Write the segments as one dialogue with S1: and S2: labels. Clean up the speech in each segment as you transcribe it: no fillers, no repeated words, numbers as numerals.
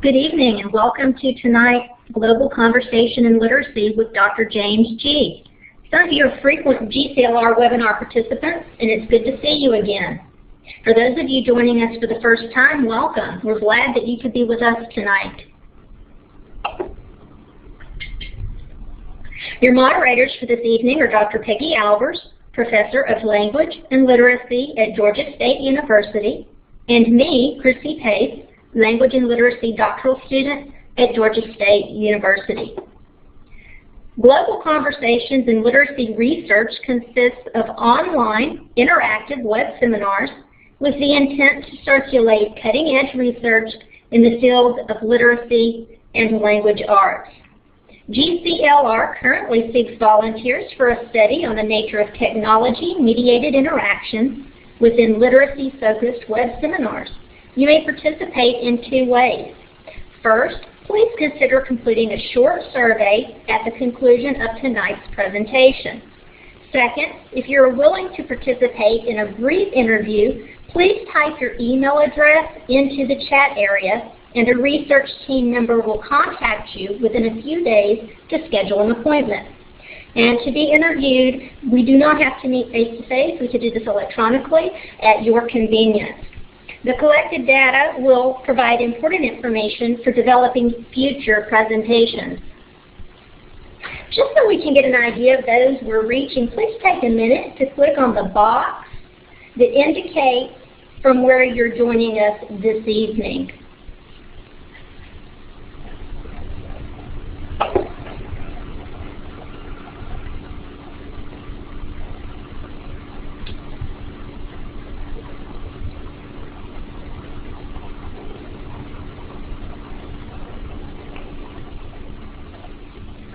S1: Good evening and welcome to tonight's Global Conversation in Literacy with Dr. James G. Some of you are frequent GCLR webinar participants, and it's good to see you again. For those of you joining us for the first time, welcome. We're glad that you could be with us tonight. Your moderators for this evening are Dr. Peggy Albers, Professor of Language and Literacy at Georgia State University, and me, Chrissy Pace, Language and Literacy doctoral student at Georgia State University. Global Conversations in Literacy research consists of online, interactive web seminars with the intent to circulate cutting-edge research in the fields of literacy and language arts. GCLR currently seeks volunteers for a study on the nature of technology-mediated interactions within literacy-focused web seminars. You may participate in two ways. First, please consider completing a short survey at the conclusion of tonight's presentation. Second, if you're willing to participate in a brief interview, please type your email address into the chat area and a research team member will contact you within a few days to schedule an appointment. And to be interviewed, we do not have to meet face-to-face. We can do this electronically at your convenience. The collected data will provide important information for developing future presentations. Just so we can get an idea of those we're reaching, please take a minute to click on the box that indicates from where you're joining us this evening.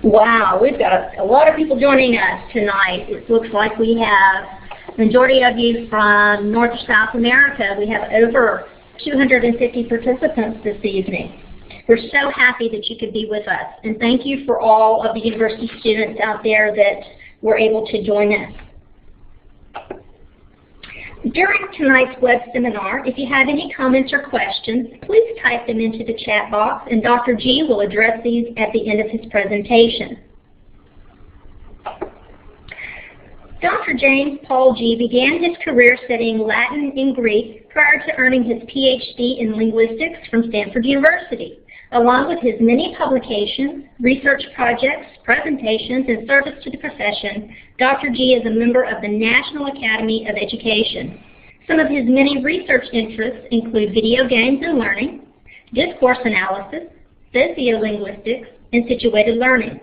S1: Wow, we've got a lot of people joining us tonight. It looks like we have the majority of you from North or South America. We have over 250 participants this evening. We're so happy that you could be with us. And thank you for all of the university students out there that were able to join us. During tonight's web seminar, if you have any comments or questions, please type them into the chat box and Dr. G will address these at the end of his presentation. Dr. James Paul G began his career studying Latin and Greek prior to earning his PhD in linguistics from Stanford University. Along with his many publications, research projects, presentations, and service to the profession, Dr. G is a member of the National Academy of Education. Some of his many research interests include video games and learning, discourse analysis, sociolinguistics, and situated learning.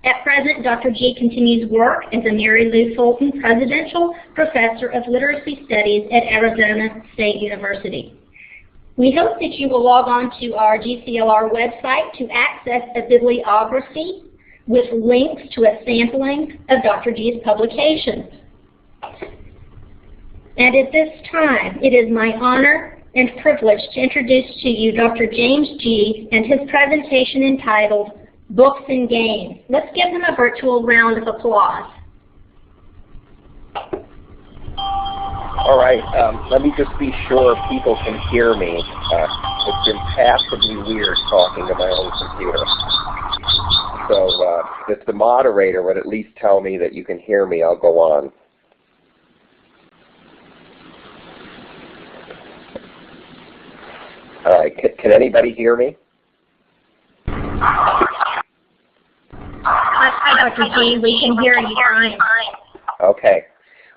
S1: At present, Dr. G continues work as a Mary Lou Fulton Presidential Professor of Literacy Studies at Arizona State University. We hope that you will log on to our GCLR website to access a bibliography with links to a sampling of Dr. G's publications. And at this time, it is my honor and privilege to introduce to you Dr. James G. and his presentation entitled Books and Games. Let's give him a virtual round of applause.
S2: All right, let me just be sure people can hear me. It's impossibly weird talking to my own computer. So if the moderator would at least tell me that you can hear me, I'll go on. All right, can anybody hear me?
S1: Hi, Dr. G. We can hear you fine.
S2: Okay.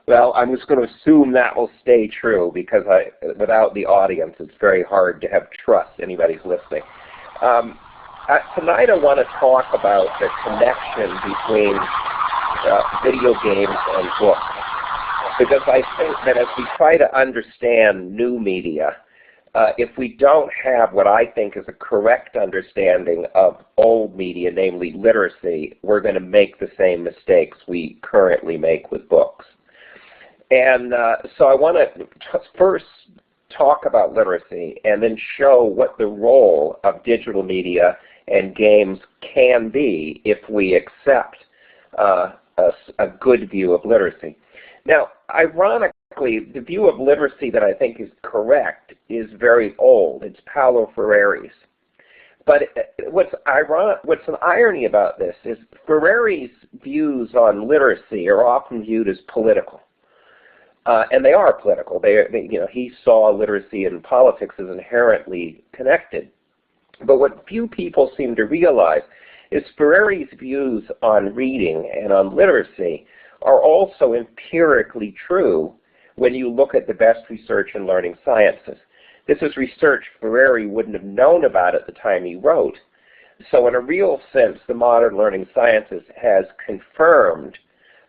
S2: Well, I'm just going to assume that will stay true because without the audience, it's very hard to have trust anybody's listening. Tonight I want to talk about the connection between video games and books, because I think that as we try to understand new media, if we don't have what I think is a correct understanding of old media, namely literacy, we're going to make the same mistakes we currently make with books. And so I want to first talk about literacy and then show what the role of digital media and games can be if we accept a good view of literacy. Now, ironically, the view of literacy that I think is correct is very old. It's Paulo Freire's. But what's an irony about this is Ferreri's views on literacy are often viewed as political. And they are political. He saw literacy and politics as inherently connected. But what few people seem to realize is Ferreri's views on reading and on literacy are also empirically true when you look at the best research in learning sciences. This is research Ferreri wouldn't have known about at the time he wrote. So in a real sense, the modern learning sciences has confirmed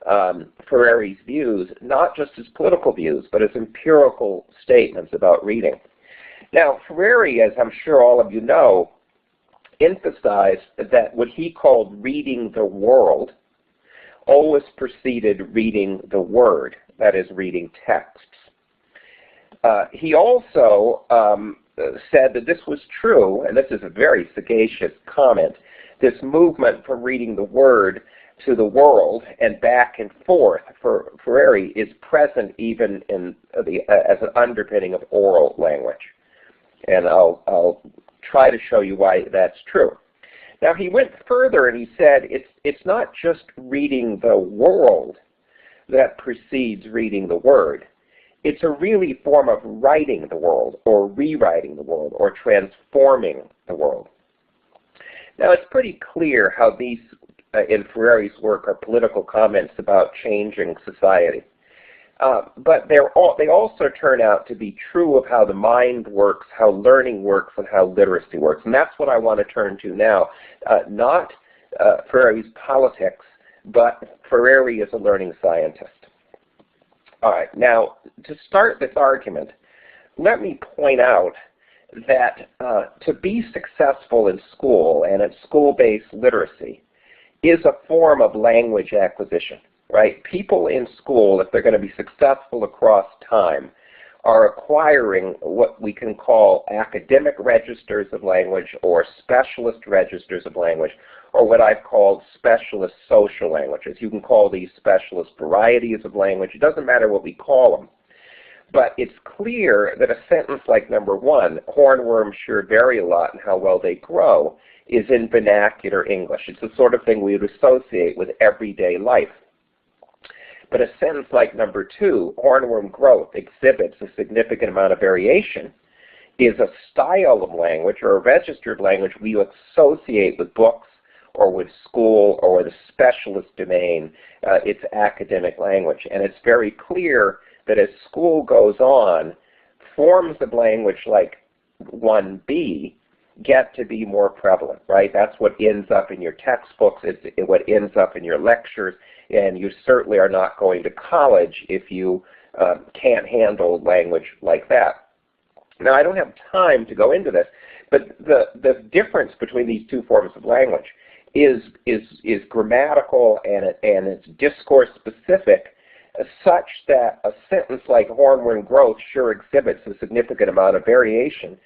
S2: Ferreri's views, not just as political views, but as empirical statements about reading. Now, Ferreri, as I'm sure all of you know, emphasized that what he called reading the world always preceded reading the word, that is, reading texts. He also said that this was true, and this is a very sagacious comment, this movement from reading the word to the world and back and forth for Ferreri is present even in as an underpinning of oral language. And I'll try to show you why that's true. Now he went further and he said it's not just reading the world that precedes reading the word. It's a really form of writing the world or rewriting the world or transforming the world. Now it's pretty clear how these in Ferreri's work are political comments about changing society. But they also turn out to be true of how the mind works, how learning works, and how literacy works. And that's what I want to turn to now. Not Ferreri's politics, but Ferreri as a learning scientist. All right, now to start this argument, let me point out that to be successful in school and at school-based literacy is a form of language acquisition. Right? People in school, if they're going to be successful across time, are acquiring what we can call academic registers of language or specialist registers of language, or what I've called specialist social languages. You can call these specialist varieties of language. It doesn't matter what we call them. But it's clear that a sentence like number 1, hornworms sure vary a lot in how well they grow, is in vernacular English. It's the sort of thing we would associate with everyday life. But a sentence like number 2, hornworm growth exhibits a significant amount of variation, is a style of language or a registered language we associate with books or with school or with a specialist domain. It's academic language. And it's very clear that as school goes on, forms of language like 1B get to be more prevalent, right? That's what ends up in your textbooks, it's what ends up in your lectures, and you certainly are not going to college if you can't handle language like that. Now, I don't have time to go into this, but the difference between these two forms of language is grammatical and it's discourse specific, such that a sentence like hornworm growth sure exhibits a significant amount of variation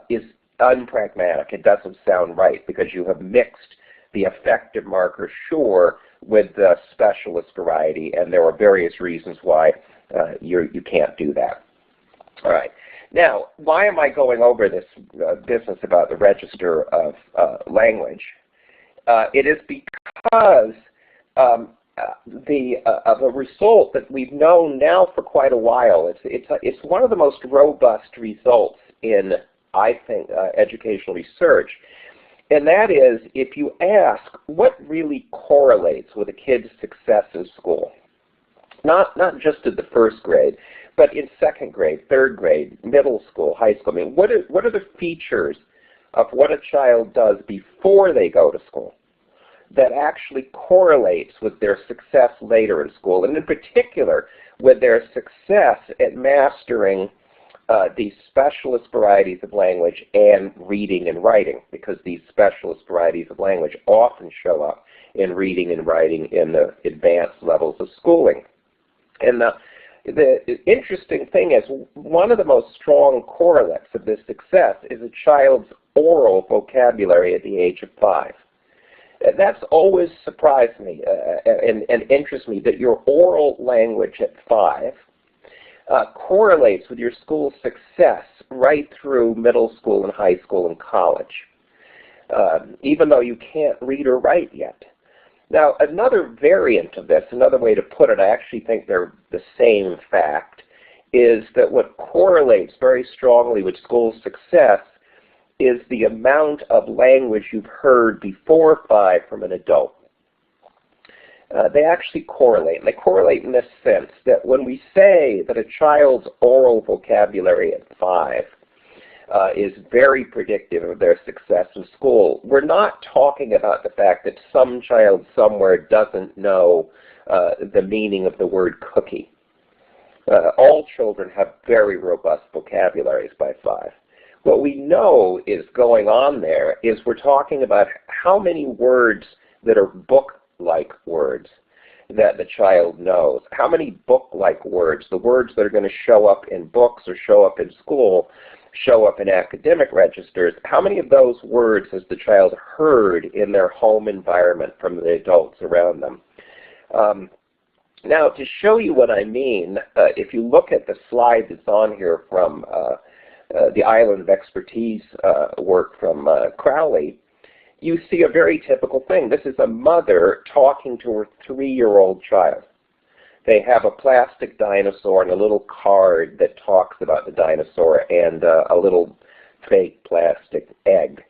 S2: is unpragmatic. It doesn't sound right because you have mixed the effective marker sure with the specialist variety, and there are various reasons why you can't do that. All right. Now, why am I going over this business about the register of language? It is because of a result that we've known now for quite a while. It's one of the most robust results in, I think, educational research. And that is, if you ask what really correlates with a kid's success in school, not just in the first grade, but in second grade, third grade, middle school, high school. I mean, what are the features of what a child does before they go to school that actually correlates with their success later in school, and in particular with their success at mastering these specialist varieties of language and reading and writing, because these specialist varieties of language often show up in reading and writing in the advanced levels of schooling. And the interesting thing is, one of the most strong correlates of this success is a child's oral vocabulary at the age of 5. That's always surprised me and interests me, that your oral language at 5 correlates with your school success right through middle school and high school and college. even though you can't read or write yet. Now, another variant of this, another way to put it, I actually think they're the same fact, is that what correlates very strongly with school success is the amount of language you've heard before 5 from an adult. They actually correlate, and they correlate in this sense that when we say that a child's oral vocabulary at 5 is very predictive of their success in school, we're not talking about the fact that some child somewhere doesn't know the meaning of the word cookie. All children have very robust vocabularies by 5. What we know is going on there is we're talking about how many words that are book-like words that the child knows. How many book-like words, the words that are going to show up in books or show up in school, show up in academic registers, how many of those words has the child heard in their home environment from the adults around them? Now, to show you what I mean, if you look at the slide that's on here from the Island of Expertise work from Crowley, you see a very typical thing. This is a mother talking to her 3-year-old child. They have a plastic dinosaur and a little card that talks about the dinosaur and a little fake plastic egg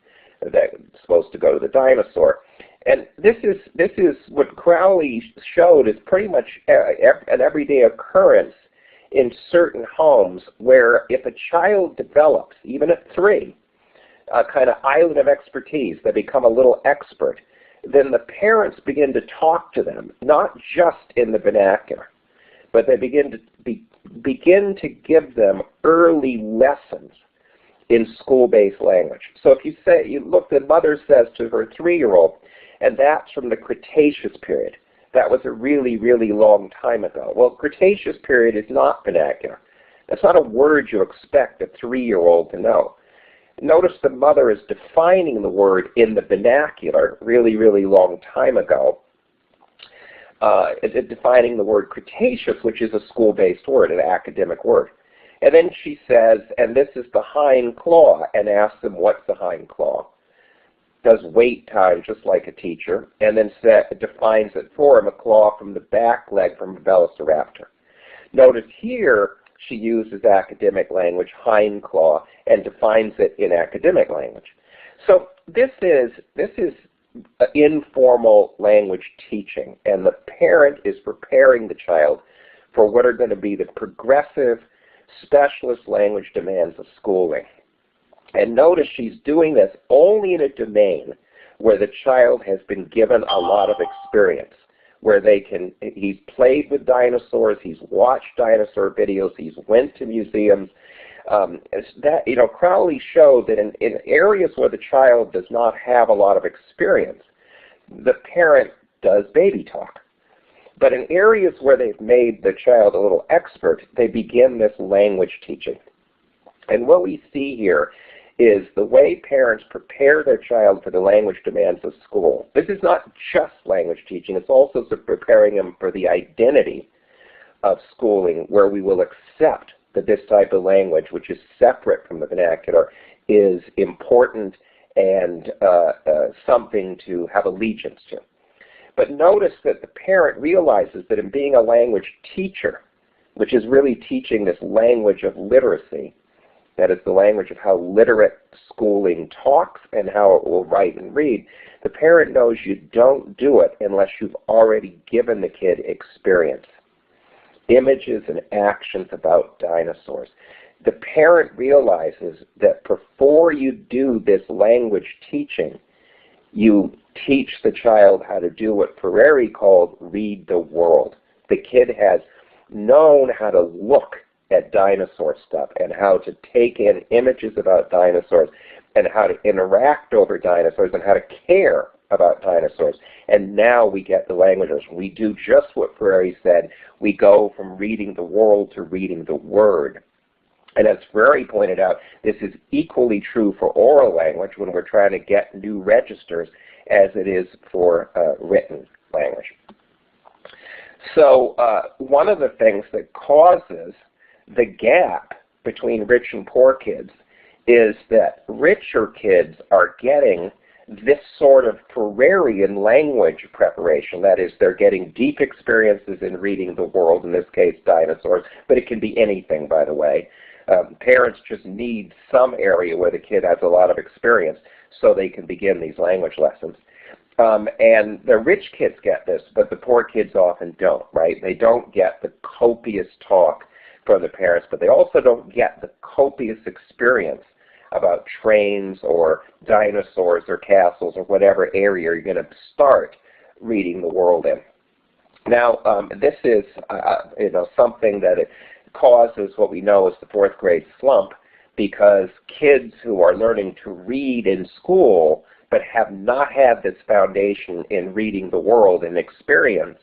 S2: that's supposed to go to the dinosaur. And this is what Crowley showed is pretty much an everyday occurrence in certain homes where if a child develops, even at 3, a kind of island of expertise, they become a little expert, then the parents begin to talk to them, not just in the vernacular, but they begin to give them early lessons in school-based language. So if you look, the mother says to her 3-year-old, and that's from the Cretaceous period. That was a really, really long time ago. Well, Cretaceous period is not vernacular. That's not a word you expect a 3-year-old to know. Notice the mother is defining the word in the vernacular really, really long time ago. Defining the word Cretaceous, which is a school-based word, an academic word. And then she says, and this is the hind claw, and asks them, what's the hind claw? Does wait time just like a teacher, and then defines it for him, a claw from the back leg from a velociraptor. Notice here she uses academic language, hind claw, and defines it in academic language. So this is informal language teaching, and the parent is preparing the child for what are going to be the progressive specialist language demands of schooling. And notice she's doing this only in a domain where the child has been given a lot of experience, where he's played with dinosaurs, he's watched dinosaur videos, he's went to museums. Crowley showed that in areas where the child does not have a lot of experience, the parent does baby talk. But in areas where they've made the child a little expert, they begin this language teaching. And what we see here is the way parents prepare their child for the language demands of school. This is not just language teaching, it's also preparing them for the identity of schooling, where we will accept that this type of language, which is separate from the vernacular, is important and something to have allegiance to. But notice that the parent realizes that in being a language teacher, which is really teaching this language of literacy, that is the language of how literate schooling talks and how it will write and read, the parent knows you don't do it unless you've already given the kid experience. Images and actions about dinosaurs. The parent realizes that before you do this language teaching, you teach the child how to do what Ferreri called read the world. The kid has known how to look at dinosaur stuff and how to take in images about dinosaurs and how to interact over dinosaurs and how to care about dinosaurs. And now we get the languages. We do just what Ferreri said. We go from reading the world to reading the word. And as Ferreri pointed out, this is equally true for oral language when we're trying to get new registers as it is for written language. So one of the things that causes the gap between rich and poor kids is that richer kids are getting this sort of Pereirian language preparation. That is, they're getting deep experiences in reading the world, in this case dinosaurs, but it can be anything, by the way. Parents just need some area where the kid has a lot of experience so they can begin these language lessons. And the rich kids get this, but the poor kids often don't, right? They don't get the copious talk from the parents, but they also don't get the copious experience about trains or dinosaurs or castles or whatever area you're going to start reading the world in. Now, this is something that it causes what we know as the fourth grade slump, because kids who are learning to read in school but have not had this foundation in reading the world and experience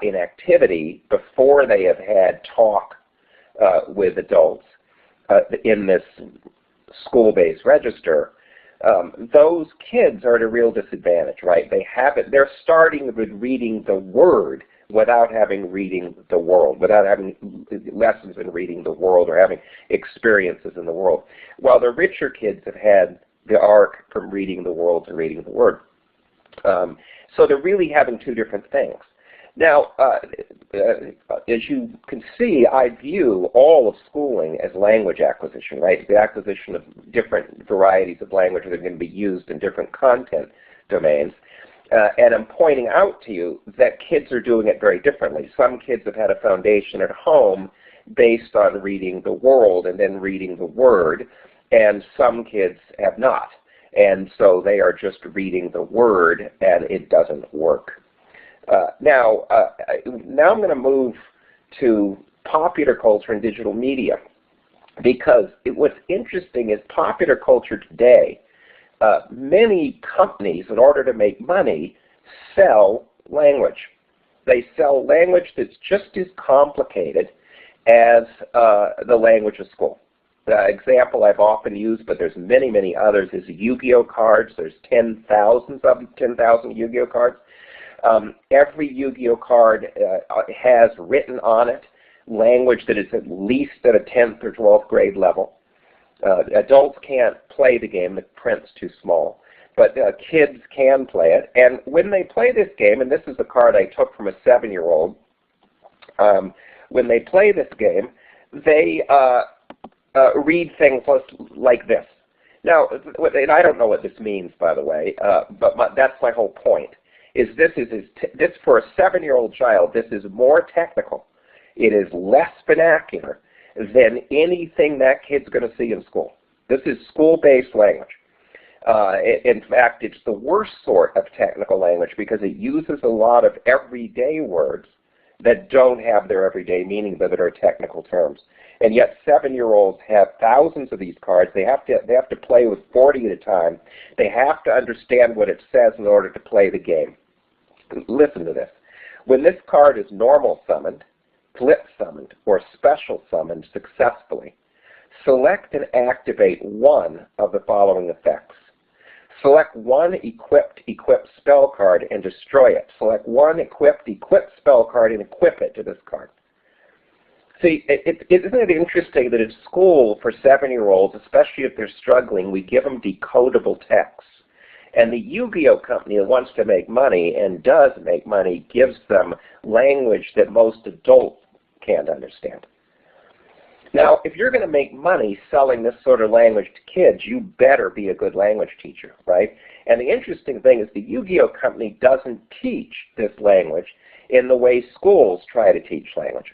S2: in activity before they have had talk with adults in this school-based register, those kids are at a real disadvantage, right? They're starting with reading the word without having reading the world, without having lessons in reading the world or having experiences in the world. While the richer kids have had the arc from reading the world to reading the word. So they're really having two different things. Now, as you can see, I view all of schooling as language acquisition, right? The acquisition of different varieties of language that are going to be used in different content domains. And I'm pointing out to you that kids are doing it very differently. Some kids have had a foundation at home based on reading the world and then reading the word, and some kids have not. And so they are just reading the word, and it doesn't work. Now I'm going to move to popular culture and digital media, because what's interesting is popular culture today, many companies, in order to make money, sell language. They sell language that's just as complicated as the language of school. The example I've often used, but there's many, many others, is Yu-Gi-Oh cards. There's 10,000 of them, 10,000 Yu-Gi-Oh cards. Every Yu-Gi-Oh card has written on it language that is at least at a 10th or 12th grade level. Adults can't play the game, the print's too small, but kids can play it. And when they play this game, and this is a card I took from a 7-year-old, when they play this game, they read things like this. Now, and I don't know what this means, by the way, but that's my whole point. This for a 7-year-old child, this is more technical. It is less vernacular than anything that kid's going to see in school. This is school-based language. In fact, it's the worst sort of technical language because it uses a lot of everyday words that don't have their everyday meaning, but that are technical terms. And yet 7-year-olds have thousands of these cards. They have to play with 40 at a time. They have to understand what it says in order to play the game. Listen to this. When this card is normal summoned, flip summoned, or special summoned successfully, select and activate one of the following effects. Select one equipped spell card and destroy it. Select one equipped spell card and equip it to this card. See, isn't it interesting that in school for 7-year-olds, especially if they're struggling, we give them decodable text. And the Yu-Gi-Oh company that wants to make money and does make money gives them language that most adults can't understand. Now, if you're going to make money selling this sort of language to kids, you better be a good language teacher, right? And the interesting thing is the Yu-Gi-Oh company doesn't teach this language in the way schools try to teach language.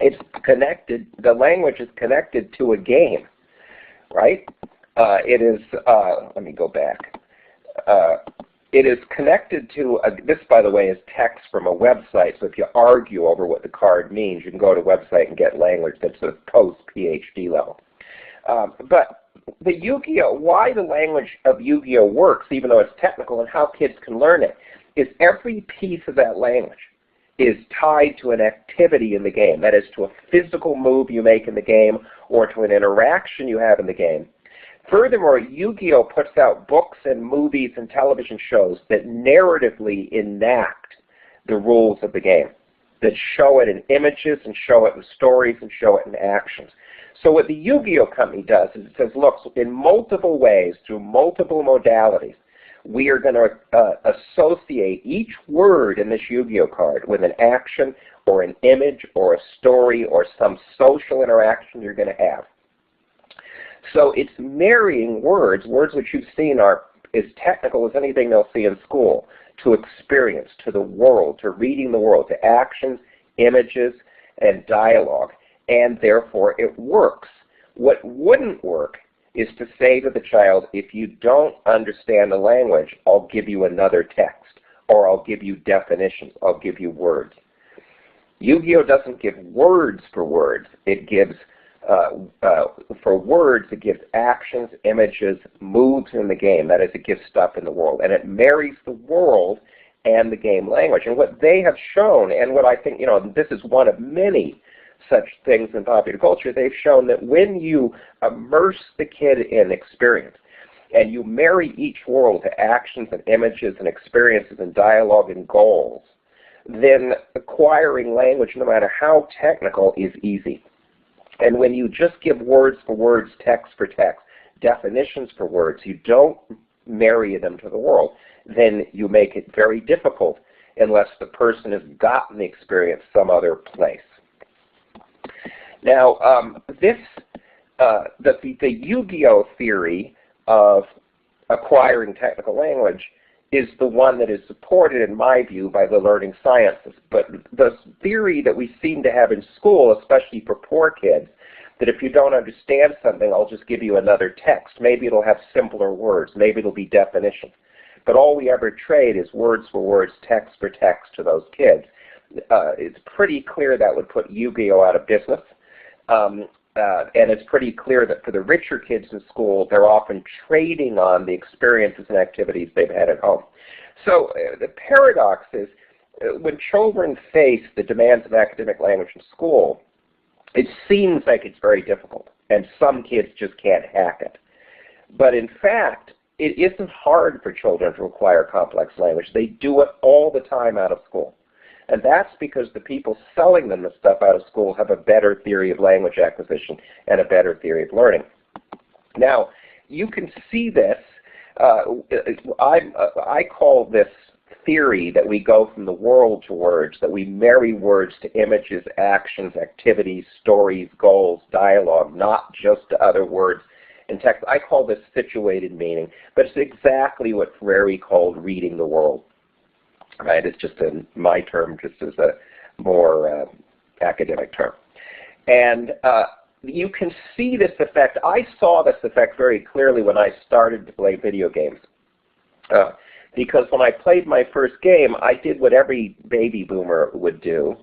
S2: It's connected, the language is connected to a game, right? It is, let me go back. It is connected to, this by the way is text from a website, so if you argue over what the card means, you can go to a website and get language that's a post-PhD level. But the Yu-Gi-Oh, why the language of Yu-Gi-Oh works, even though it's technical, and how kids can learn it, is every piece of that language is tied to an activity in the game. That is, to a physical move you make in the game or to an interaction you have in the game. Furthermore, Yu-Gi-Oh puts out books and movies and television shows that narratively enact the rules of the game, that show it in images and show it in stories and show it in actions. So what the Yu-Gi-Oh company does is it says, look, in multiple ways, through multiple modalities, we are going to associate each word in this Yu-Gi-Oh card with an action or an image or a story or some social interaction you're going to have. So it's marrying words which you've seen are as technical as anything they'll see in school, to experience, to the world, to reading the world, to actions, images, and dialogue, and therefore it works. What wouldn't work is to say to the child, if you don't understand the language, I'll give you another text, or I'll give you definitions, I'll give you words. Yu-Gi-Oh doesn't give words for words. It gives, for words, it gives actions, images, moves in the game. That is, it gives stuff in the world. And it marries the world and the game language. And what they have shown, and what I think, this is one of many such things in popular culture, they've shown that when you immerse the kid in experience, and you marry each world to actions and images and experiences and dialogue and goals, then acquiring language, no matter how technical, is easy. And when you just give words for words, text for text, definitions for words, you don't marry them to the world, then you make it very difficult unless the person has gotten the experience some other place. Now, the Yu-Gi-Oh theory of acquiring technical language is the one that is supported, in my view, by the learning sciences. But the theory that we seem to have in school, especially for poor kids, that if you don't understand something, I'll just give you another text. Maybe it'll have simpler words. Maybe it'll be definitions. But all we ever trade is words for words, text for text to those kids. It's pretty clear that would put Yu-Gi-Oh out of business. And it's pretty clear that for the richer kids in school, they're often trading on the experiences and activities they've had at home. So the paradox is, when children face the demands of academic language in school, it seems like it's very difficult, and some kids just can't hack it. But in fact, it isn't hard for children to acquire complex language. They do it all the time out of school. And that's because the people selling them the stuff out of school have a better theory of language acquisition and a better theory of learning. Now, you can see this. I call this theory that we go from the world to words, that we marry words to images, actions, activities, stories, goals, dialogue, not just to other words in text. I call this situated meaning, but it's exactly what Freire called reading the world. Right? It's just my term, just as a more academic term. And you can see this effect. I saw this effect very clearly when I started to play video games. Because when I played my first game, I did what every baby boomer would do,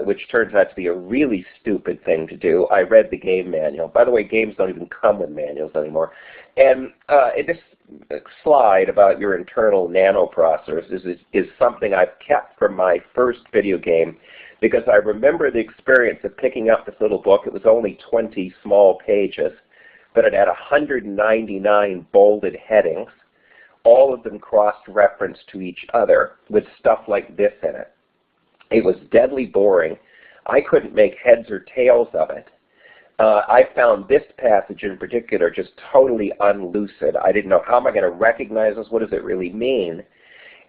S2: which turns out to be a really stupid thing to do. I read the game manual. By the way, games don't even come with manuals anymore. And this slide about your internal nanoprocessors is something I've kept from my first video game, because I remember the experience of picking up this little book. It was only 20 small pages, but it had 199 bolded headings, all of them cross-referenced to each other with stuff like this in it. It was deadly boring. I couldn't make heads or tails of it. I found this passage in particular just totally unlucid. I didn't know, how am I going to recognize this? What does it really mean?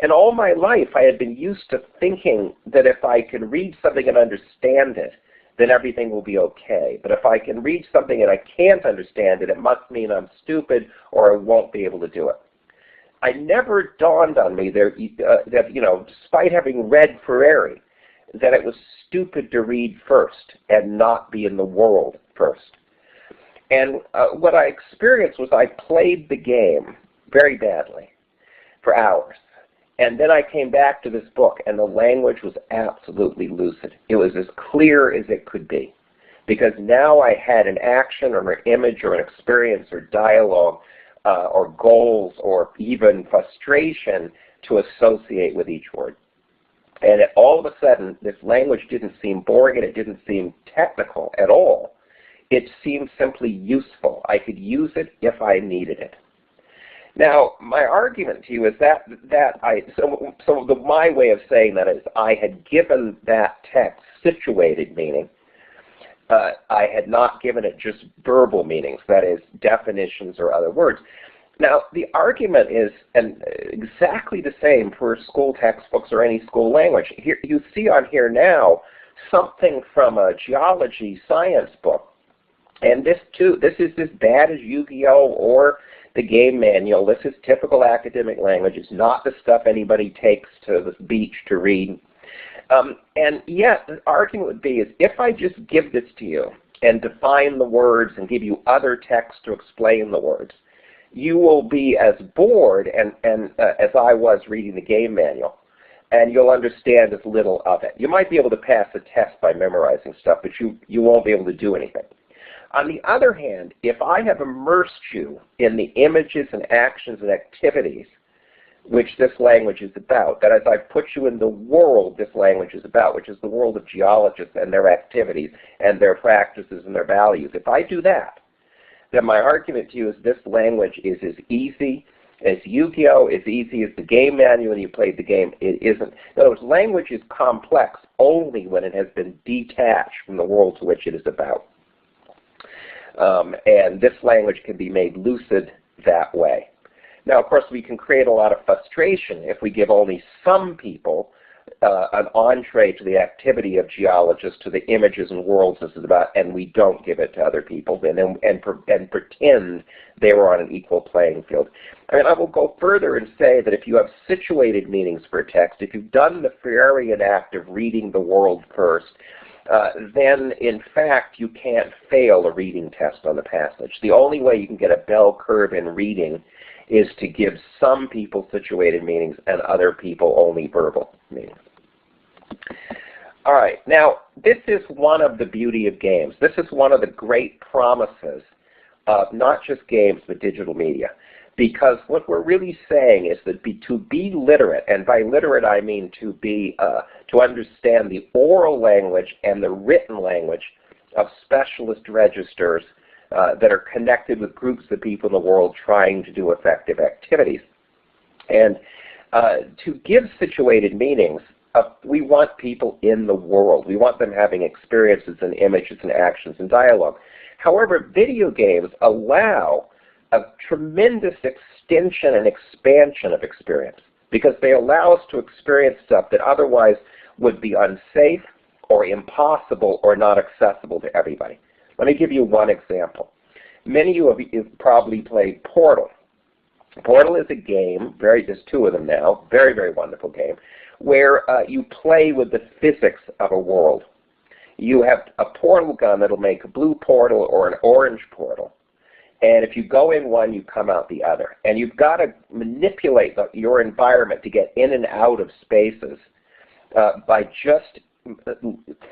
S2: And all my life I had been used to thinking that if I can read something and understand it, then everything will be okay. But if I can read something and I can't understand it, it must mean I'm stupid or I won't be able to do it. I never dawned on me that, despite having read Freire, that it was stupid to read first and not be in the world first. And what I experienced was I played the game very badly for hours. And then I came back to this book, and the language was absolutely lucid. It was as clear as it could be, because now I had an action or an image or an experience or dialogue or goals or even frustration to associate with each word. And all of a sudden, this language didn't seem boring and it didn't seem technical at all. It seemed simply useful. I could use it if I needed it. Now, my argument to you is my way of saying that is I had given that text situated meaning. I had not given it just verbal meanings, that is, definitions or other words. Now, the argument is exactly the same for school textbooks or any school language. Here, you see on here now something from a geology science book. And this is as bad as Yu-Gi-Oh! Or the game manual. This is typical academic language. It's not the stuff anybody takes to the beach to read. And yet, the argument would be is if I just give this to you and define the words and give you other text to explain the words, you will be as bored as I was reading the game manual, and you'll understand as little of it. You might be able to pass a test by memorizing stuff, but you won't be able to do anything. On the other hand, if I have immersed you in the images and actions and activities which this language is about, that is, I've put you in the world this language is about, which is the world of geologists and their activities and their practices and their values. If I do that, then my argument to you is this language is as easy as Yu-Gi-Oh!, as easy as the game manual when you played the game. It isn't. In other words, language is complex only when it has been detached from the world to which it is about. And this language can be made lucid that way. Now, of course, we can create a lot of frustration if we give only some people an entree to the activity of geologists, to the images and worlds this is about, and we don't give it to other people and pretend they were on an equal playing field. I mean, I will go further and say that if you have situated meanings for a text, if you've done the Freudian act of reading the world first, then in fact you can't fail a reading test on the passage. The only way you can get a bell curve in reading is to give some people situated meanings and other people only verbal meanings. All right, now this is one of the beauty of games. This is one of the great promises of not just games but digital media. Because what we're really saying is that to be literate, and by literate I mean to understand the oral language and the written language of specialist registers that are connected with groups of people in the world trying to do effective activities. And to give situated meanings, we want people in the world. We want them having experiences and images and actions and dialogue. However, video games allow a tremendous extension and expansion of experience because they allow us to experience stuff that otherwise would be unsafe or impossible or not accessible to everybody. Let me give you one example. Many of you have probably played Portal. Portal is a game, there's two of them now, very, very wonderful game, where you play with the physics of a world. You have a portal gun that'll make a blue portal or an orange portal. And if you go in one, you come out the other. And you've got to manipulate your environment to get in and out of spaces by just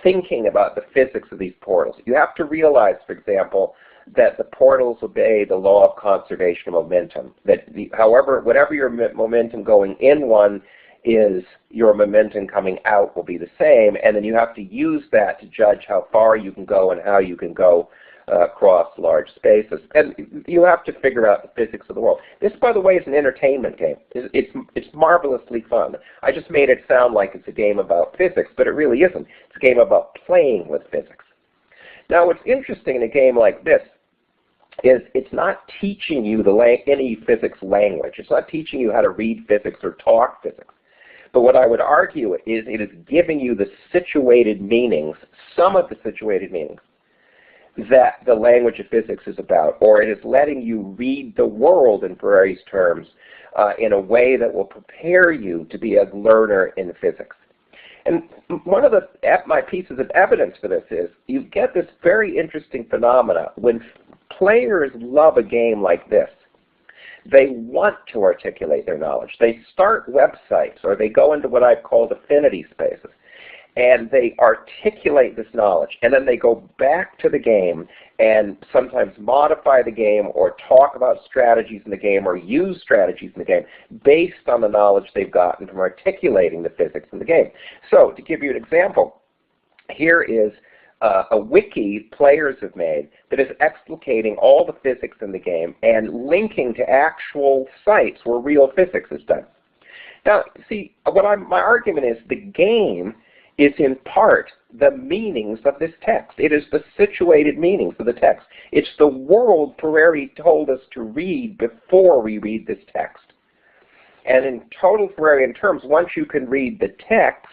S2: thinking about the physics of these portals. You have to realize, for example, that the portals obey the law of conservation of momentum. That whatever your momentum going in one is, your momentum coming out will be the same. And then you have to use that to judge how far you can go and how you can go across large spaces. And you have to figure out the physics of the world. This, by the way, is an entertainment game. It's marvelously fun. I just made it sound like it's a game about physics, but it really isn't. It's a game about playing with physics. Now, what's interesting in a game like this is it's not teaching you any physics language. It's not teaching you how to read physics or talk physics. But what I would argue is it is giving you the situated meanings, some of the situated meanings, that the language of physics is about, or it is letting you read the world in Ferrari's terms in a way that will prepare you to be a learner in physics. And one of my pieces of evidence for this is you get this very interesting phenomena when players love a game like this. They want to articulate their knowledge. They start websites or they go into what I've called affinity spaces. And they articulate this knowledge, and then they go back to the game and sometimes modify the game or talk about strategies in the game or use strategies in the game based on the knowledge they've gotten from articulating the physics in the game. So to give you an example, here is a wiki players have made that is explicating all the physics in the game and linking to actual sites where real physics is done. Now, see, my argument is the game is in part the meanings of this text. It is the situated meanings of the text. It's the world Ferreri told us to read before we read this text. And in total Ferrerian terms, once you can read the text,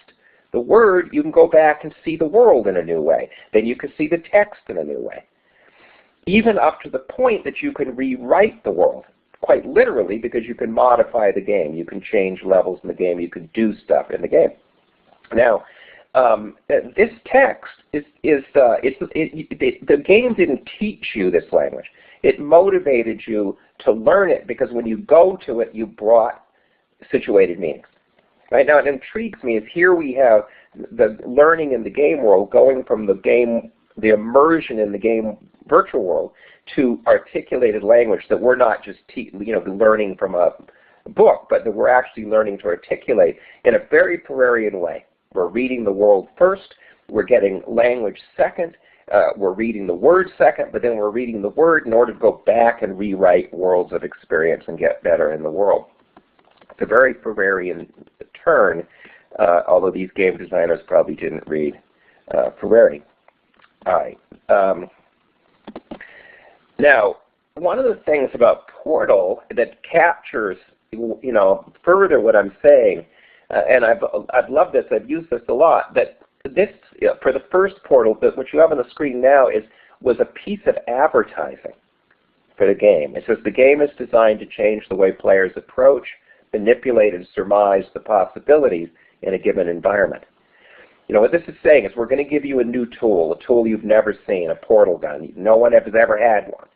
S2: the word, you can go back and see the world in a new way. Then you can see the text in a new way. Even up to the point that you can rewrite the world, quite literally, because you can modify the game. You can change levels in the game. You can do stuff in the game. Now, this text the game didn't teach you this language. It motivated you to learn it because when you go to it, you brought situated meanings. Right now, it intrigues me is here we have the learning in the game world going from the immersion in the game virtual world to articulated language that we're not just learning from a book, but that we're actually learning to articulate in a very Ferrerian way. We're reading the world first, we're getting language second, we're reading the word second, but then we're reading the word in order to go back and rewrite worlds of experience and get better in the world. It's a very Ferrerian turn, although these game designers probably didn't read Ferreri. All right. Now, one of the things about Portal that captures, further what I'm saying, and I've loved this, I've used this a lot, that this, for the first Portal, what you have on the screen now was a piece of advertising for the game. It says the game is designed to change the way players approach, manipulate, and surmise the possibilities in a given environment. What this is saying is we're going to give you a new tool, a tool you've never seen, a portal gun. No one has ever had one.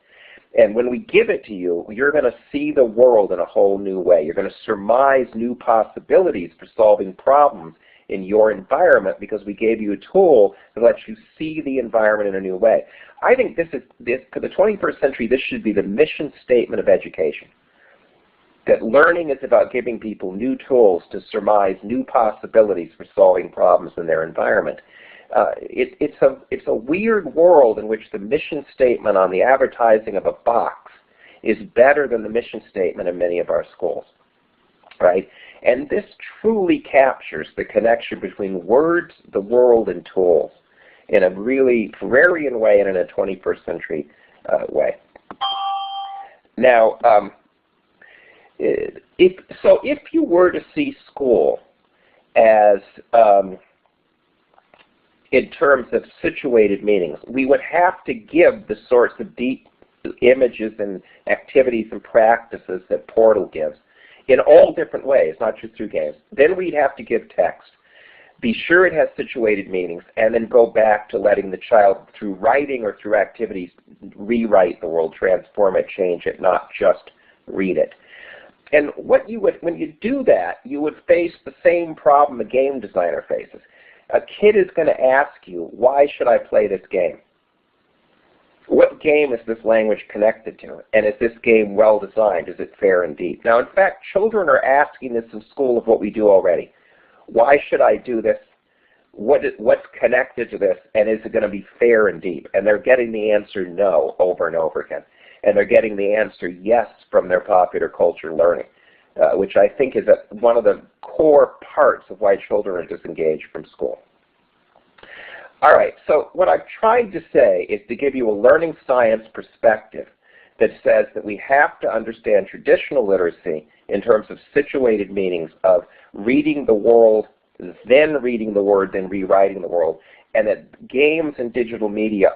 S2: And when we give it to you, you're going to see the world in a whole new way. You're going to surmise new possibilities for solving problems in your environment because we gave you a tool that lets you see the environment in a new way. I think for the 21st century, this should be the mission statement of education. That learning is about giving people new tools to surmise new possibilities for solving problems in their environment. It's a weird world in which the mission statement on the advertising of a box is better than the mission statement in many of our schools, right? And this truly captures the connection between words, the world, and tools in a really Ferrerian way and in a 21st century way. Now, if you were to see school as in terms of situated meanings, we would have to give the sorts of deep images and activities and practices that Portal gives in all different ways, not just through games. Then we'd have to give text, be sure it has situated meanings, and then go back to letting the child, through writing or through activities, rewrite the world, transform it, change it, not just read it. And when you do that, you would face the same problem a game designer faces. A kid is going to ask you, why should I play this game? What game is this language connected to? And is this game well designed? Is it fair and deep? Now, in fact, children are asking this in school of what we do already. Why should I do this? What's connected to this? And is it going to be fair and deep? And they're getting the answer no over and over again. And they're getting the answer yes from their popular culture learning, which I think is one of the core parts of why children are disengaged from school. All right, so what I've tried to say is to give you a learning science perspective that says that we have to understand traditional literacy in terms of situated meanings of reading the world, then reading the word, then rewriting the world, and that games and digital media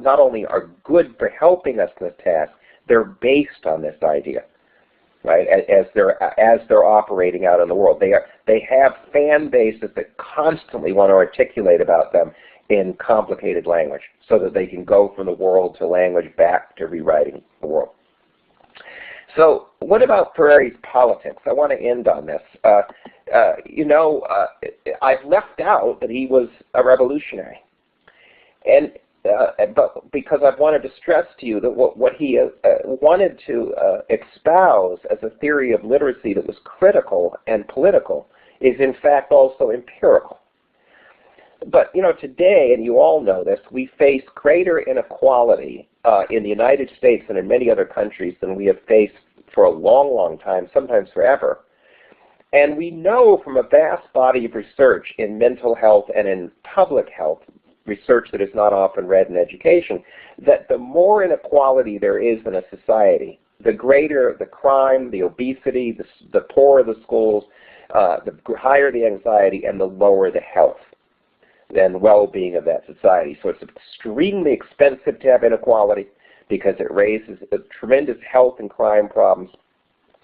S2: not only are good for helping us in this task, they're based on this idea, right? As they're operating out in the world, they have fan bases that constantly want to articulate about them in complicated language, so that they can go from the world to language back to rewriting the world. So, what about Ferreri's politics? I want to end on this. I've left out that he was a revolutionary, and but because I've wanted to stress to you that what he wanted to espouse as a theory of literacy that was critical and political is in fact also empirical. But today, and you all know this, we face greater inequality in the United States and in many other countries than we have faced for a long, long time, sometimes forever. And we know from a vast body of research in mental health and in public health, research that is not often read in education, that the more inequality there is in a society, the greater the crime, the obesity, the poorer the schools, the higher the anxiety, and the lower the health and well-being of that society. So it's extremely expensive to have inequality because it raises tremendous health and crime problems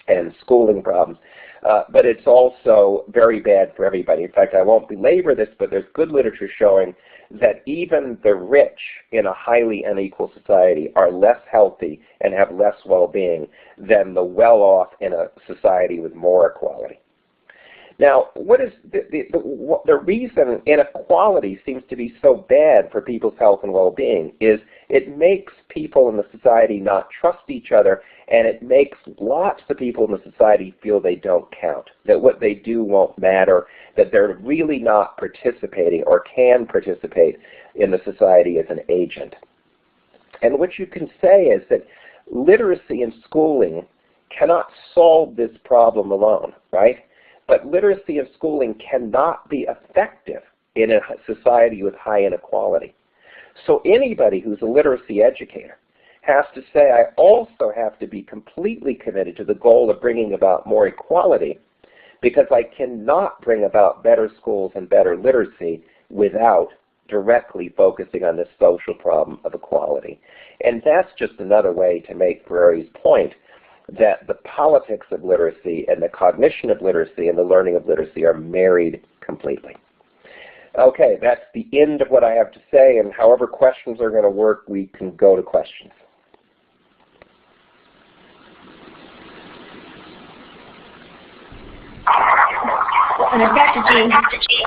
S2: and schooling problems. But it's also very bad for everybody. In fact, I won't belabor this, but there's good literature showing that even the rich in a highly unequal society are less healthy and have less well-being than the well-off in a society with more equality. Now, what is the reason inequality seems to be so bad for people's health and well-being is it makes people in the society not trust each other, and it makes lots of people in the society feel they don't count, that what they do won't matter, that they're really not participating or can participate in the society as an agent. And what you can say is that literacy and schooling cannot solve this problem alone, right? But literacy and schooling cannot be effective in a society with high inequality. So anybody who's a literacy educator has to say, I also have to be completely committed to the goal of bringing about more equality, because I cannot bring about better schools and better literacy without directly focusing on this social problem of equality. And that's just another way to make Ferreri's point that the politics of literacy and the cognition of literacy and the learning of literacy are married completely. Okay, that's the end of what I have to say, and however questions are going to work, we can go to questions.
S1: Dr. G.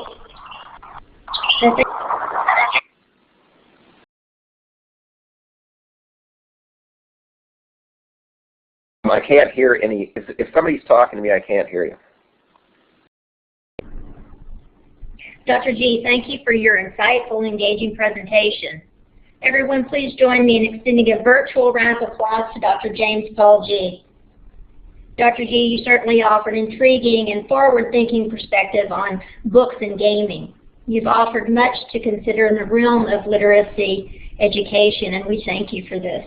S2: I can't hear any. If somebody's talking to me, I can't hear you.
S1: Dr. G, thank you for your insightful and engaging presentation. Everyone, please join me in extending a virtual round of applause to Dr. James Paul G. Dr. G, you certainly offered intriguing and forward-thinking perspective on books and gaming. You've offered much to consider in the realm of literacy education, and we thank you for this.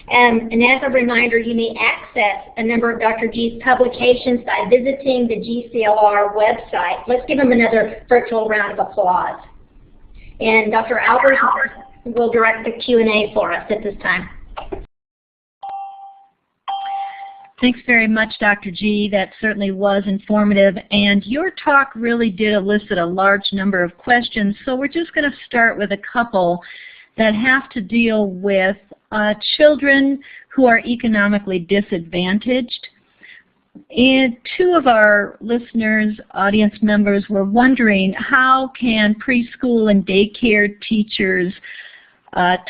S1: And as a reminder, you may access a number of Dr. G's publications by visiting the GCLR website. Let's give him another virtual round of applause. And Dr. Albers will direct the Q&A for us at this time.
S3: Thanks very much, Dr. G. That certainly was informative, and your talk really did elicit a large number of questions, so we're just going to start with a couple that have to deal with children who are economically disadvantaged. And two of our listeners, audience members, were wondering how can preschool and daycare teachers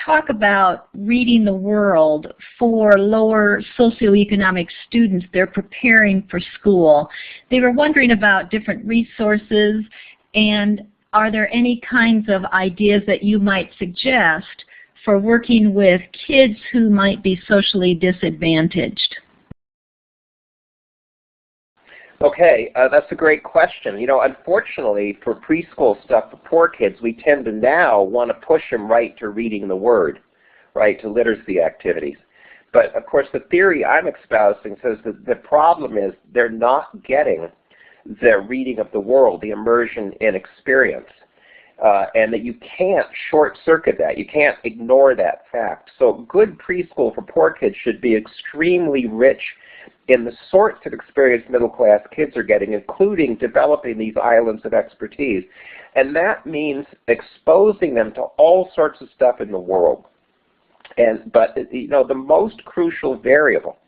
S3: talk about reading the world for lower socioeconomic students they're preparing for school. They were wondering about different resources, and are there any kinds of ideas that you might suggest for working with kids who might be socially disadvantaged?
S2: Okay, that's a great question. You know, unfortunately for preschool stuff for poor kids, we tend to now want to push them right to reading the word, right, to literacy activities. But of course the theory I'm espousing says that the problem is they're not getting the reading of the world, the immersion in experience. And that you can't short-circuit that. You can't ignore that fact. So good preschool for poor kids should be extremely rich in the sorts of experience middle-class kids are getting, including developing these islands of expertise. And that means exposing them to all sorts of stuff in the world. But you know, the most crucial variable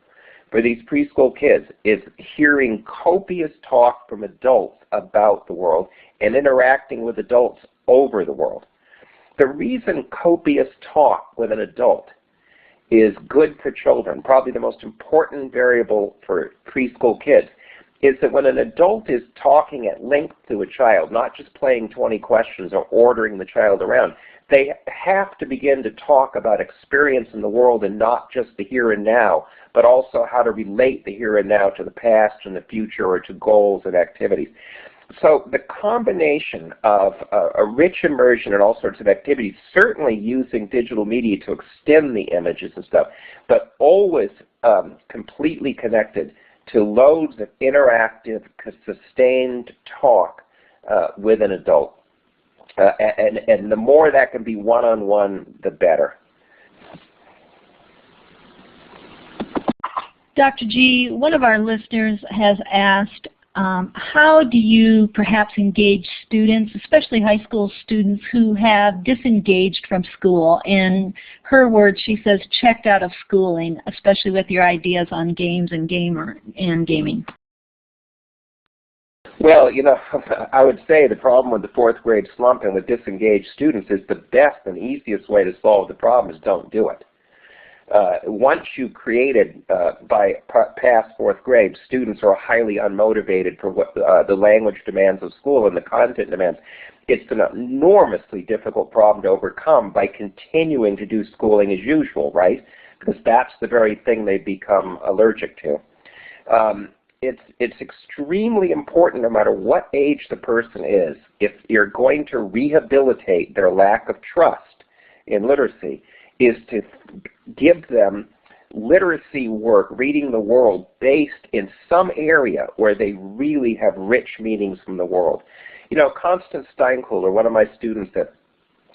S2: for these preschool kids is hearing copious talk from adults about the world and interacting with adults over the world. The reason copious talk with an adult is good for children, probably the most important variable for preschool kids, is that when an adult is talking at length to a child, not just playing 20 questions or ordering the child around, they have to begin to talk about experience in the world and not just the here and now, but also how to relate the here and now to the past and the future or to goals and activities. So the combination of a rich immersion in all sorts of activities, certainly using digital media to extend the images and stuff, but always completely connected to loads of interactive, sustained talk with an adult. And the more that can be one-on-one, the better.
S3: Dr. G, one of our listeners has asked, how do you perhaps engage students, especially high school students who have disengaged from school? In her words, she says, checked out of schooling, especially with your ideas on games and gaming.
S2: Well, you know, I would say the problem with the fourth grade slump and with disengaged students is the best and easiest way to solve the problem is don't do it. Once you've created, by past fourth grade, students are highly unmotivated for what the language demands of school and the content demands. It's an enormously difficult problem to overcome by continuing to do schooling as usual, right? Because that's the very thing they become allergic to. It's extremely important, no matter what age the person is, if you're going to rehabilitate their lack of trust in literacy, is to give them literacy work, reading the world, based in some area where they really have rich meanings from the world. You know, Constance Steinkuhler, one of my students at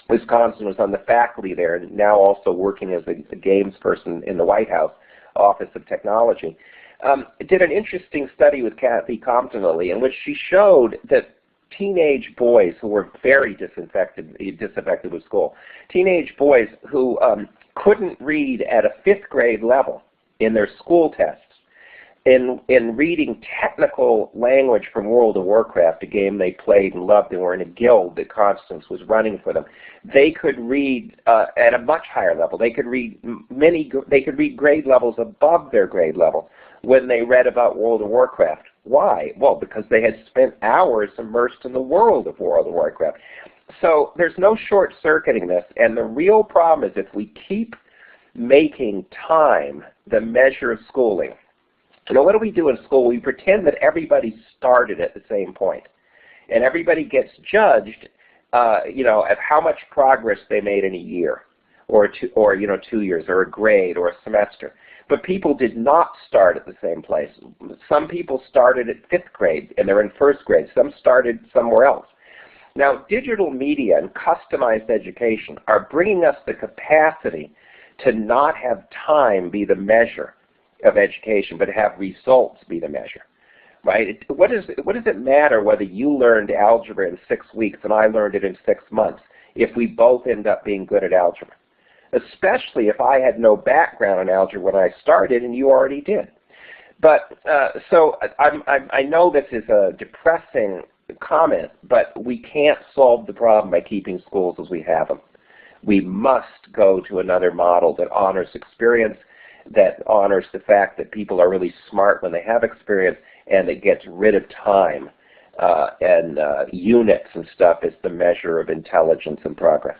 S2: Wisconsin, was on the faculty there and now also working as a games person in the White House Office of Technology. Did an interesting study with Kathy Compton-Lilly in which she showed that teenage boys who were very disaffected with school, teenage boys who couldn't read at a 5th grade level in their school tests, in reading technical language from World of Warcraft, a game they played and loved, and were in a guild that Constance was running for them, they could read at a much higher level. They could read grade levels above their grade level when they read about World of Warcraft. Why? Well, because they had spent hours immersed in the world of World of Warcraft. So there's no short-circuiting this, and the real problem is if we keep making time the measure of schooling. You know, what do we do in school? We pretend that everybody started at the same point, and everybody gets judged, you know, at how much progress they made in a year, or 2 years, or a grade, or a semester. But people did not start at the same place. Some people started at 5th grade and they're in 1st grade. Some started somewhere else. Now, digital media and customized education are bringing us the capacity to not have time be the measure of education, but have results be the measure, right? What does it matter whether you learned algebra in 6 weeks and I learned it in 6 months if we both end up being good at algebra? Especially if I had no background in algebra when I started and you already did. But so I know this is a depressing comment, but we can't solve the problem by keeping schools as we have them. We must go to another model that honors experience, that honors the fact that people are really smart when they have experience, and that gets rid of time and units and stuff as the measure of intelligence and progress.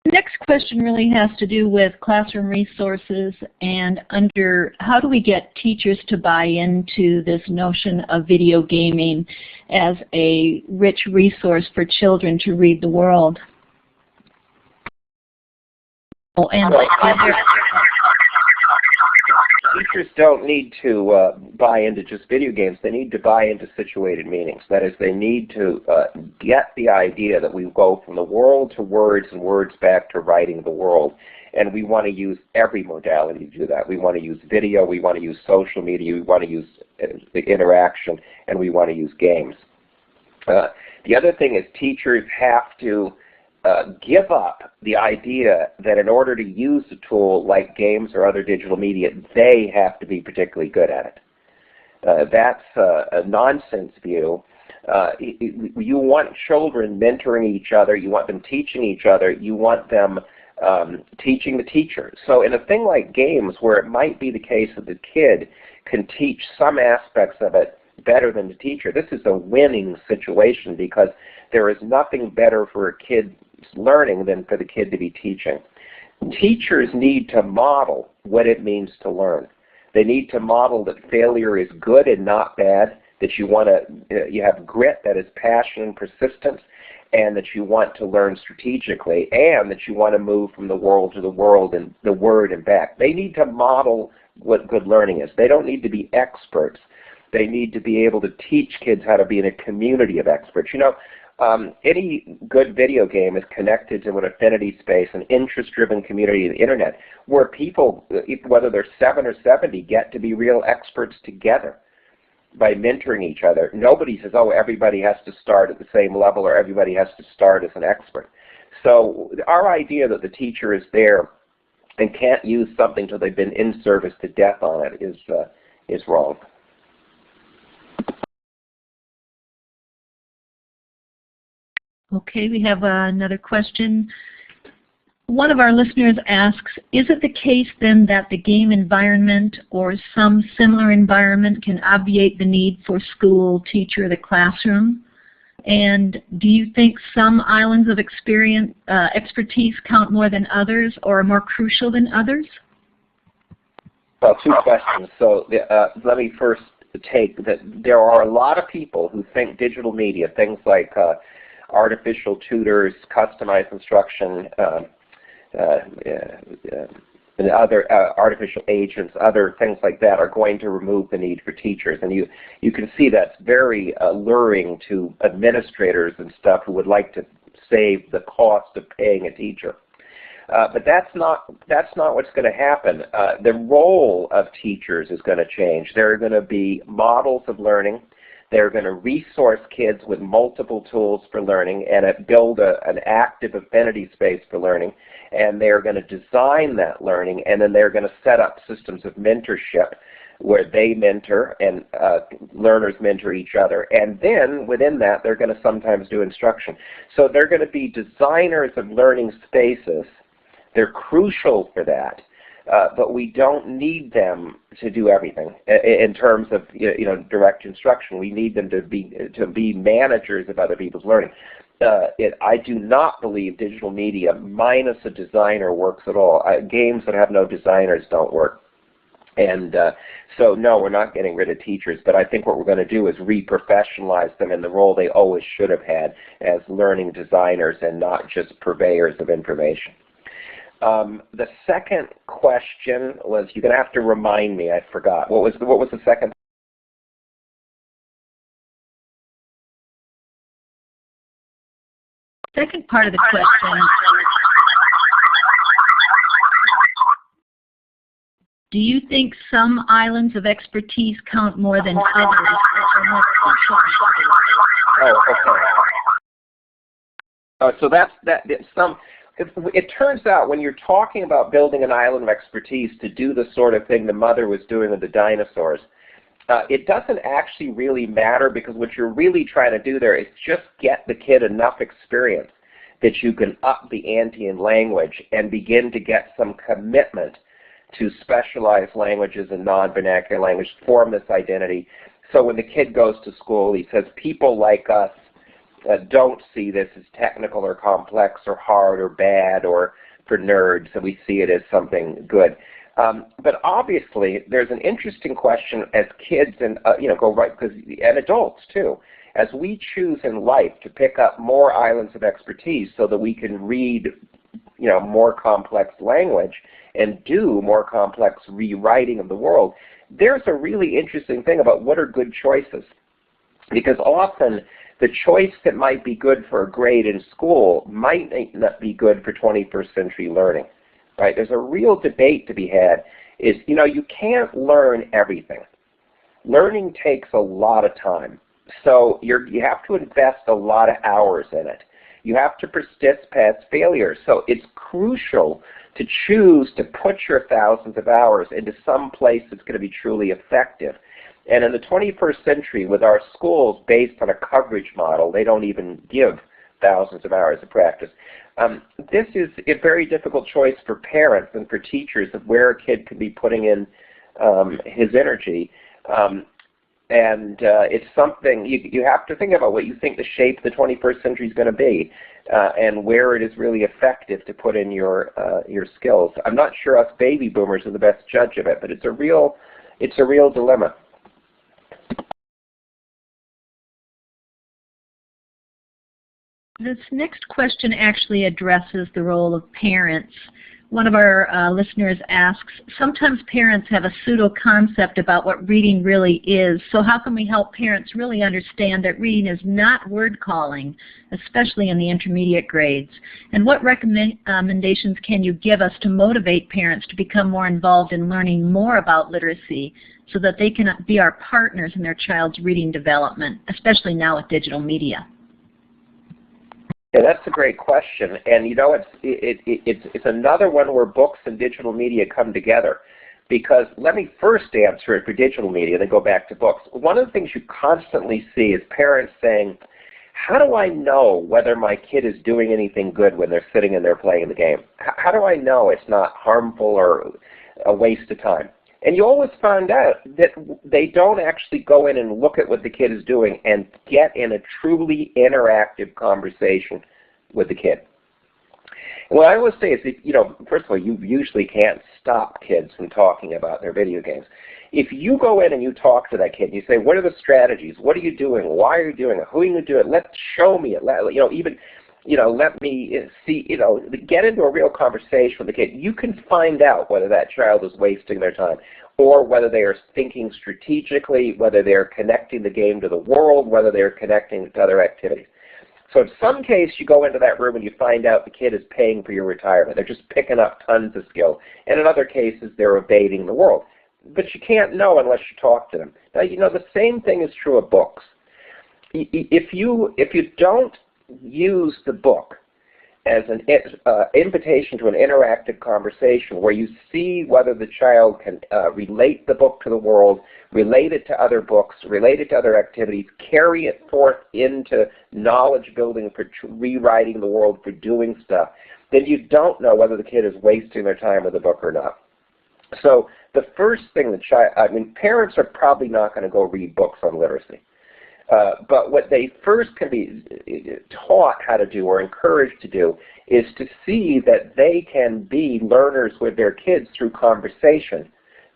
S3: The next question really has to do with classroom resources and how do we get teachers to buy into this notion of video gaming as a rich resource for children to read the world?
S2: Teachers don't need to buy into just video games. They need to buy into situated meanings. That is, they need to get the idea that we go from the world to words and words back to writing the world. And we want to use every modality to do that. We want to use video, we want to use social media, we want to use the interaction, and we want to use games. The other thing is teachers have to give up the idea that in order to use a tool like games or other digital media, they have to be particularly good at it. That's a nonsense view. You want children mentoring each other, you want them teaching each other, you want them teaching the teacher. So in a thing like games, where it might be the case that the kid can teach some aspects of it better than the teacher, this is a winning situation, because there is nothing better for a kid's learning than for the kid to be teaching. Teachers need to model what it means to learn. They need to model that failure is good and not bad, that you have grit, that is passion and persistence, and that you want to learn strategically, and that you want to move from the world to the world and the word and back. They need to model what good learning is. They don't need to be experts. They need to be able to teach kids how to be in a community of experts. You know, any good video game is connected to an affinity space, an interest-driven community of the internet, where people, whether they're 7 or 70, get to be real experts together by mentoring each other. Nobody says, oh, everybody has to start at the same level, or everybody has to start as an expert. So our idea that the teacher is there and can't use something till they've been in service to death on it is wrong.
S3: Okay, we have another question. One of our listeners asks, is it the case then that the game environment or some similar environment can obviate the need for school, teacher, or the classroom? And do you think some islands of expertise count more than others, or are more crucial than others?
S2: Well, two questions. So let me first take that there are a lot of people who think digital media, things like artificial tutors, customized instruction, and other artificial agents, other things like that, are going to remove the need for teachers. And you can see that's very alluring to administrators and stuff who would like to save the cost of paying a teacher. But that's not what's going to happen. The role of teachers is going to change. There are going to be models of learning. They're going to resource kids with multiple tools for learning and build an active affinity space for learning. And they're going to design that learning, and then they're going to set up systems of mentorship where they mentor and learners mentor each other. And then within that, they're going to sometimes do instruction. So they're going to be designers of learning spaces. They're crucial for that. But we don't need them to do everything in terms of direct instruction. We need them to be managers of other people's learning. I do not believe digital media minus a designer works at all. Games that have no designers don't work. And so no, we're not getting rid of teachers, but I think what we're going to do is re-professionalize them in the role they always should have had as learning designers and not just purveyors of information. The second question was, you're going to have to remind me, I forgot. What was the second?
S3: Second part of the question, do you think some islands of expertise count more than others?
S2: Oh, okay. So that's some. It turns out when you're talking about building an island of expertise to do the sort of thing the mother was doing with the dinosaurs, it doesn't actually really matter, because what you're really trying to do there is just get the kid enough experience that you can up the ante in language and begin to get some commitment to specialized languages and non-vernacular language, form this identity. So when the kid goes to school, he says, people like us don't see this as technical or complex or hard or bad or for nerds, and we see it as something good. But obviously, there's an interesting question as kids and and adults too, as we choose in life to pick up more islands of expertise so that we can read, more complex language and do more complex rewriting of the world. There's a really interesting thing about what are good choices, because often the choice that might be good for a grade in school might not be good for 21st century learning, right? There's a real debate to be had. You can't learn everything. Learning takes a lot of time. So you have to invest a lot of hours in it. You have to persist past failure. So it's crucial to choose to put your thousands of hours into some place that's going to be truly effective. And in the 21st century, with our schools based on a coverage model, they don't even give thousands of hours of practice. This is a very difficult choice for parents and for teachers of where a kid can be putting in his energy. It's something you have to think about what you think the shape of the 21st century is going to be, and where it is really effective to put in your skills. I'm not sure us baby boomers are the best judge of it, but it's a real dilemma.
S3: This next question actually addresses the role of parents. One of our listeners asks, sometimes parents have a pseudo-concept about what reading really is, so how can we help parents really understand that reading is not word calling, especially in the intermediate grades? And what recommendations can you give us to motivate parents to become more involved in learning more about literacy so that they can be our partners in their child's reading development, especially now with digital media?
S2: Yeah, that's a great question, and you know, it's another one where books and digital media come together. Because let me first answer it for digital media, then go back to books. One of the things you constantly see is parents saying, "How do I know whether my kid is doing anything good when they're sitting and they're playing the game? How do I know it's not harmful or a waste of time?" And you always find out that they don't actually go in and look at what the kid is doing and get in a truly interactive conversation with the kid. And what I always say is, you know, first of all, you usually can't stop kids from talking about their video games. If you go in and you talk to that kid, and you say, "What are the strategies? What are you doing? Why are you doing it? Who are you going to do it? Show me it. Let me see, get into a real conversation with the kid." You can find out whether that child is wasting their time or whether they are thinking strategically, whether they're connecting the game to the world, whether they're connecting it to other activities. So in some case, you go into that room and you find out the kid is paying for your retirement. They're just picking up tons of skill. And in other cases, they're evading the world. But you can't know unless you talk to them. Now, you know, the same thing is true of books. If you don't use the book as an invitation to an interactive conversation where you see whether the child can relate the book to the world, relate it to other books, relate it to other activities, carry it forth into knowledge building for rewriting the world, for doing stuff, then you don't know whether the kid is wasting their time with the book or not. So the first thing parents are probably not going to go read books on literacy. But what they first can be taught how to do or encouraged to do is to see that they can be learners with their kids through conversation,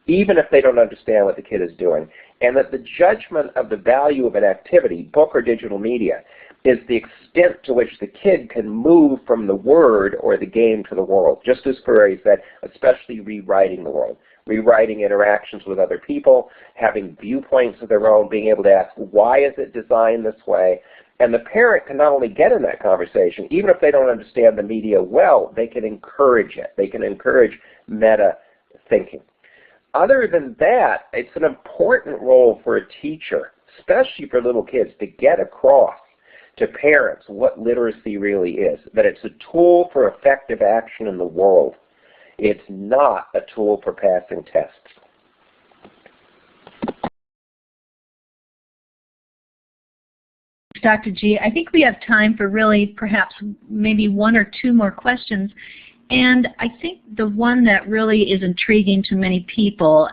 S2: even if they don't understand what the kid is doing. And that the judgment of the value of an activity, book or digital media, is the extent to which the kid can move from the word or the game to the world. Just as Ferrari said, especially rewriting the world. Rewriting interactions with other people, having viewpoints of their own, being able to ask, why is it designed this way? And the parent can not only get in that conversation, even if they don't understand the media well, they can encourage it. They can encourage meta thinking. Other than that, it's an important role for a teacher, especially for little kids, to get across to parents what literacy really is, that it's a tool for effective action in the world. It's not a tool for passing tests.
S3: Dr. G, I think we have time for really perhaps maybe one or two more questions. And I think the one that really is intriguing to many people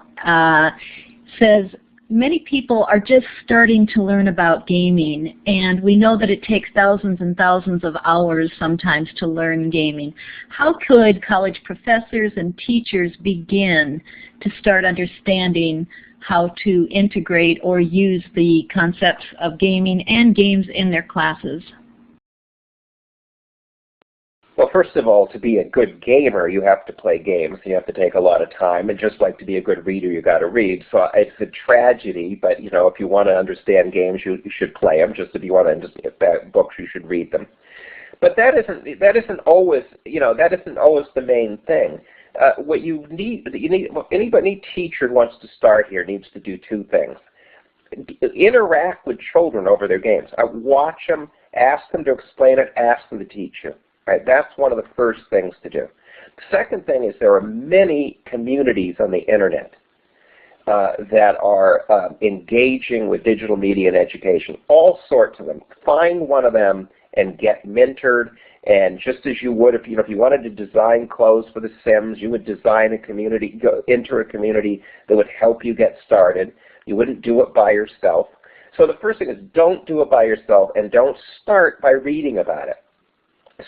S3: says, many people are just starting to learn about gaming, and we know that it takes thousands and thousands of hours sometimes to learn gaming. How could college professors and teachers begin to start understanding how to integrate or use the concepts of gaming and games in their classes?
S2: Well, first of all, to be a good gamer, you have to play games. You have to take a lot of time, and just like to be a good reader, you got to read. So it's a tragedy, but you know, if you want to understand games, you should play them. Just if you want to understand books, you should read them. But that isn't always the main thing. What any teacher who wants to start here needs to do two things: interact with children over their games. Watch them, ask them to explain it, ask them to teach you. Right, that's one of the first things to do. The second thing is there are many communities on the internet that are engaging with digital media and education, all sorts of them. Find one of them and get mentored. And just as you would if you wanted to design clothes for The Sims, you would design a community, enter a community that would help you get started. You wouldn't do it by yourself. So the first thing is, don't do it by yourself, and don't start by reading about it.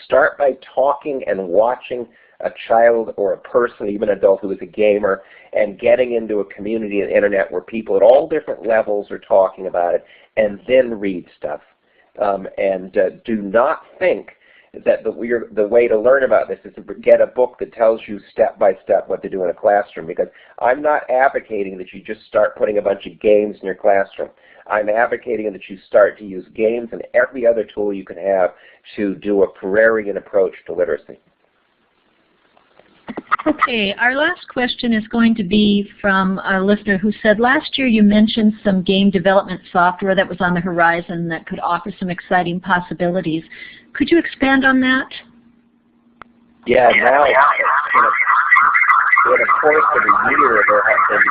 S2: Start by talking and watching a child or a person, even an adult who is a gamer, and getting into a community on the internet where people at all different levels are talking about it, and then read stuff. Do not think that the way to learn about this is to get a book that tells you step by step what to do in a classroom, because I'm not advocating that you just start putting a bunch of games in your classroom. I'm advocating that you start to use games and every other tool you can have to do a Prairie-an approach to literacy.
S3: Okay, our last question is going to be from a listener who said, last year you mentioned some game development software that was on the horizon that could offer some exciting possibilities. Could you expand on that?
S2: Yeah, now in the course of a year there have been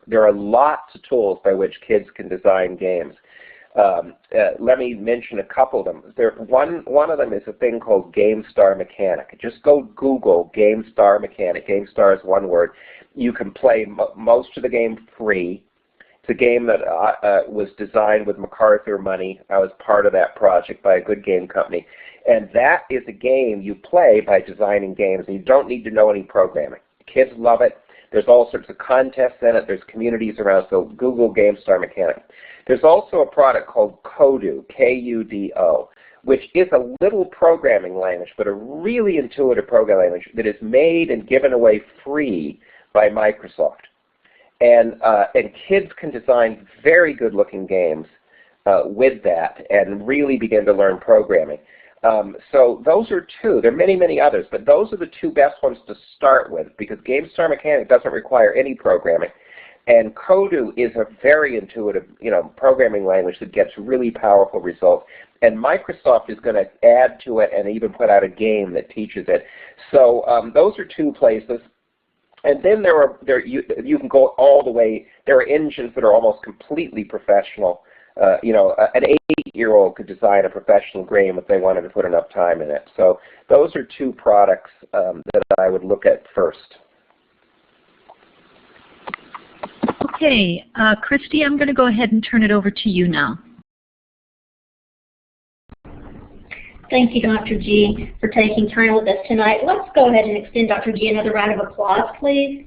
S2: there are lots of tools by which kids can design games. Let me mention a couple of them. One of them is a thing called GameStar Mechanic. Just go Google GameStar Mechanic. GameStar is one word. You can play most of the game free. It's a game that was designed with MacArthur money. I was part of that project by a good game company. And that is a game you play by designing games, and you don't need to know any programming. Kids love it. There's all sorts of contests in it. There's communities around, so Google GameStar Mechanic. There's also a product called Kodu, K-U-D-O, which is a little programming language, but a really intuitive programming language that is made and given away free by Microsoft. And kids can design very good-looking games with that and really begin to learn programming. So those are two. There are many, many others, but those are the two best ones to start with, because GameStar Mechanic doesn't require any programming. And Kodu is a very intuitive, programming language that gets really powerful results. And Microsoft is going to add to it and even put out a game that teaches it. So those are two places. And then you can go all the way. There are engines that are almost completely professional. An 8-year-old could design a professional game if they wanted to put enough time in it. So those are two products that I would look at first.
S3: Okay, Christy, I'm going to go ahead and turn it over to you now.
S1: Thank you, Dr. G, for taking time with us tonight. Let's go ahead and extend Dr. G another round of applause, please.